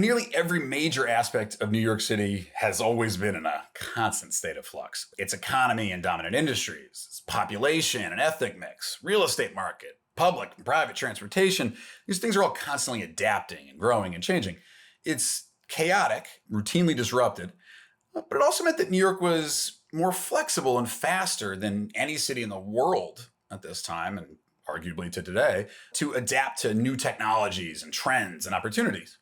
Nearly every major aspect of New York City has always been in a constant state of flux. Its economy and dominant industries, its population and ethnic mix, real estate market, public and private transportation, these things are all constantly adapting and growing and changing. It's chaotic, routinely disrupted, but it also meant that New York was more flexible and faster than any city in the world at this time, and arguably to today, to adapt to new technologies and trends and opportunities.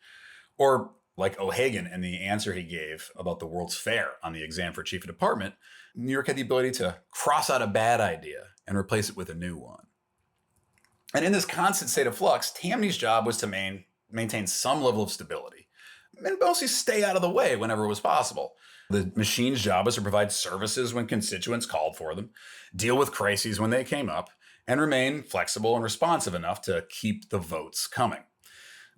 Or like O'Hagan and the answer he gave about the World's Fair on the exam for chief of department, New York had the ability to cross out a bad idea and replace it with a new one. And in this constant state of flux, Tammany's job was to maintain some level of stability and mostly stay out of the way whenever it was possible. The machine's job was to provide services when constituents called for them, deal with crises when they came up, and remain flexible and responsive enough to keep the votes coming.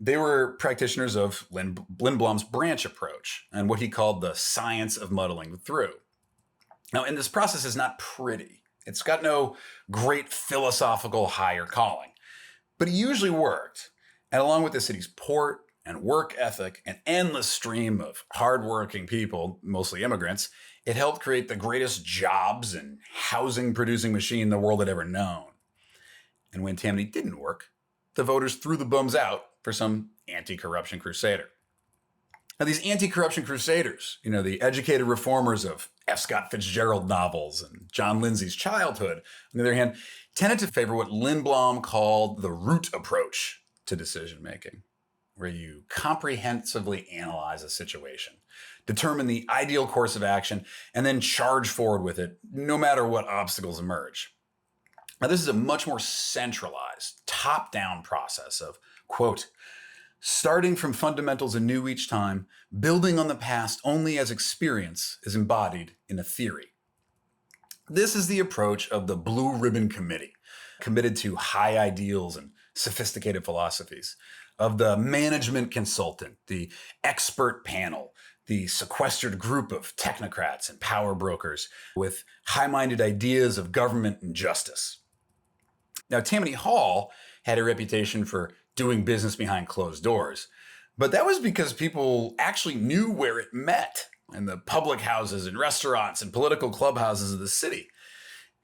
They were practitioners of Lindblom's branch approach and what he called the science of muddling through. Now, and this process is not pretty. It's got no great philosophical higher calling, but it usually worked. And along with the city's port and work ethic, an endless stream of hardworking people, mostly immigrants, it helped create the greatest jobs and housing producing machine the world had ever known. And when Tammany didn't work, the voters threw the bums out for some anti-corruption crusader. Now, these anti-corruption crusaders, the educated reformers of F. Scott Fitzgerald novels and John Lindsay's childhood, on the other hand, tended to favor what Lindblom called the root approach to decision making, where you comprehensively analyze a situation, determine the ideal course of action, and then charge forward with it, no matter what obstacles emerge. Now, this is a much more centralized, top-down process of, quote, starting from fundamentals anew each time, building on the past only as experience is embodied in a theory. This is the approach of the Blue Ribbon Committee, committed to high ideals and sophisticated philosophies, of the management consultant, the expert panel, the sequestered group of technocrats and power brokers with high-minded ideas of government and justice. Now, Tammany Hall had a reputation for doing business behind closed doors, but that was because people actually knew where it met in the public houses and restaurants and political clubhouses of the city.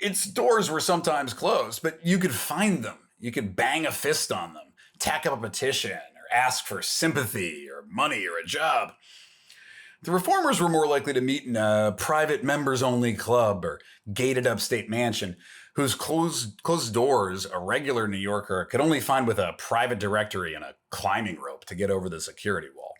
Its doors were sometimes closed, but you could find them. You could bang a fist on them, tack up a petition, or ask for sympathy or money or a job. The reformers were more likely to meet in a private members-only club or gated upstate mansion whose closed doors a regular New Yorker could only find with a private directory and a climbing rope to get over the security wall.